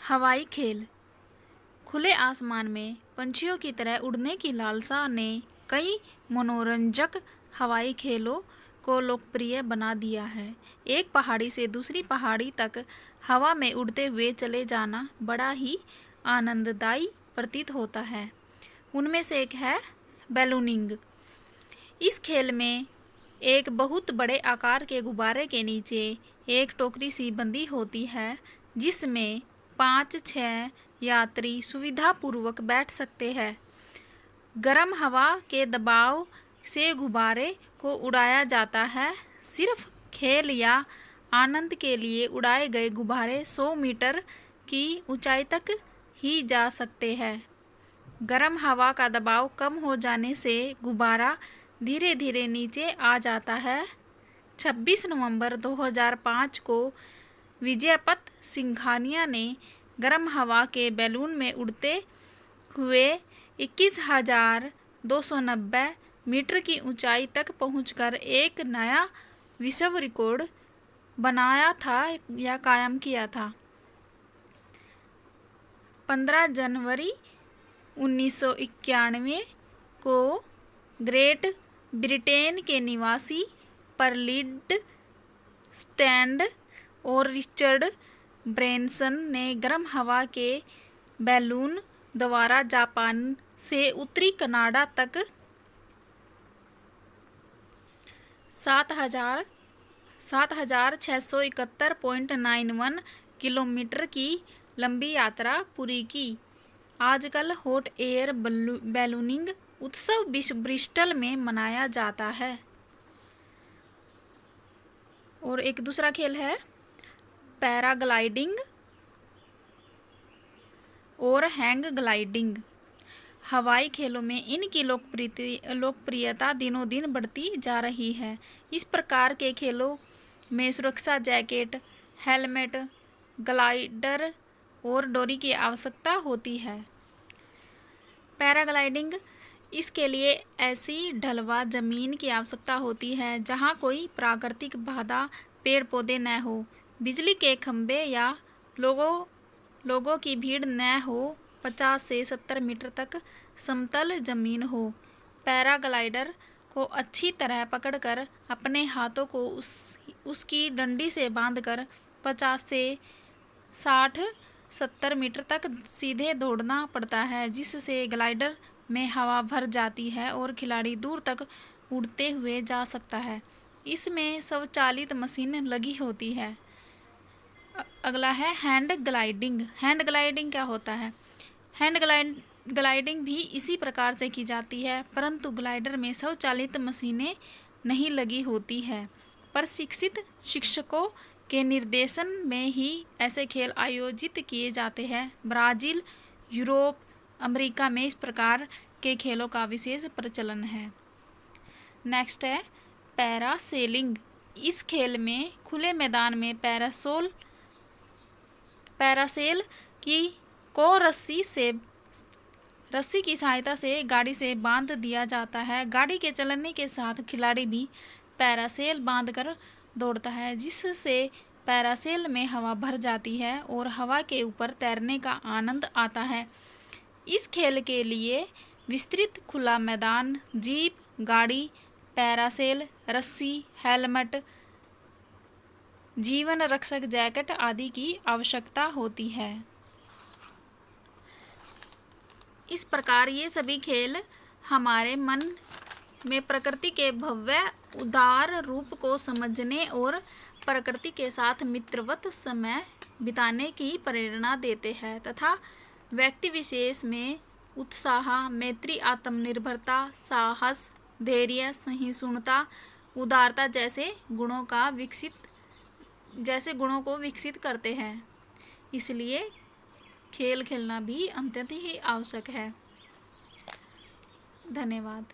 हवाई खेल। खुले आसमान में पंछियों की तरह उड़ने की लालसा ने कई मनोरंजक हवाई खेलों को लोकप्रिय बना दिया है। एक पहाड़ी से दूसरी पहाड़ी तक हवा में उड़ते हुए चले जाना बड़ा ही आनंददायी प्रतीत होता है। उनमें से एक है बैलूनिंग। इस खेल में एक बहुत बड़े आकार के गुब्बारे के नीचे एक टोकरी सी बंदी होती है, जिसमें 5-6 यात्री सुविधापूर्वक बैठ सकते हैं। गर्म हवा के दबाव से गुब्बारे को उड़ाया जाता है। सिर्फ खेल या आनंद के लिए उड़ाए गए गुब्बारे 100 मीटर की ऊंचाई तक ही जा सकते हैं। गर्म हवा का दबाव कम हो जाने से गुब्बारा धीरे धीरे नीचे आ जाता है। 26 नवंबर 2005 को विजयपथ सिंघानिया ने गर्म हवा के बैलून में उड़ते हुए 21,290 मीटर की ऊंचाई तक पहुंचकर एक नया विश्व रिकॉर्ड बनाया था या कायम किया था। 15 जनवरी 1991 को ग्रेट ब्रिटेन के निवासी परलिड स्टैंड और रिचर्ड ब्रैनसन ने गर्म हवा के बैलून द्वारा जापान से उत्तरी कनाडा तक 7,671.91 किलोमीटर की लंबी यात्रा पूरी की। आजकल हॉट एयर बैलूनिंग उत्सव ब्रिस्टल में मनाया जाता है। और एक दूसरा खेल है पैराग्लाइडिंग और हैंग ग्लाइडिंग। हवाई खेलों में इनकी लोकप्रियता दिनों दिन बढ़ती जा रही है। इस प्रकार के खेलों में सुरक्षा जैकेट, हेलमेट, ग्लाइडर और डोरी की आवश्यकता होती है। पैराग्लाइडिंग, इसके लिए ऐसी ढलवा जमीन की आवश्यकता होती है जहां कोई प्राकृतिक बाधा, पेड़ पौधे न हो, बिजली के खंभे या लोगों की भीड़ न हो, 50 से 70 मीटर तक समतल जमीन हो। पैराग्लाइडर को अच्छी तरह पकड़कर अपने हाथों को उसकी डंडी से बांधकर 50 से 60-70 मीटर तक सीधे दौड़ना पड़ता है, जिससे ग्लाइडर में हवा भर जाती है और खिलाड़ी दूर तक उड़ते हुए जा सकता है। इसमें स्वचालित मशीन लगी होती है। अगला है हैंड ग्लाइडिंग। हैंड ग्लाइडिंग क्या होता है? हैंड ग्लाइडिंग भी इसी प्रकार से की जाती है, परंतु ग्लाइडर में स्वचालित मशीनें नहीं लगी होती है। प्रशिक्षित शिक्षकों के निर्देशन में ही ऐसे खेल आयोजित किए जाते हैं। ब्राज़ील, यूरोप, अमेरिका में इस प्रकार के खेलों का विशेष प्रचलन है। नेक्स्ट है पैरासेलिंग। इस खेल में खुले मैदान में पैरासेल को रस्सी की सहायता से गाड़ी से बांध दिया जाता है। गाड़ी के चलने के साथ खिलाड़ी भी पैरासेल बांधकर दौड़ता है, जिससे पैरासेल में हवा भर जाती है और हवा के ऊपर तैरने का आनंद आता है। इस खेल के लिए विस्तृत खुला मैदान, जीप, गाड़ी, पैरासेल, रस्सी, हेलमेट, जीवन रक्षक जैकेट आदि की आवश्यकता होती है। इस प्रकार ये सभी खेल हमारे मन में प्रकृति के भव्य उदार रूप को समझने और प्रकृति के साथ मित्रवत समय बिताने की प्रेरणा देते हैं तथा व्यक्ति विशेष में उत्साह, मैत्री, आत्मनिर्भरता, साहस, धैर्य, सहिष्णुता, उदारता जैसे गुणों को विकसित करते हैं। इसलिए खेल खेलना भी अत्यंत ही आवश्यक है। धन्यवाद।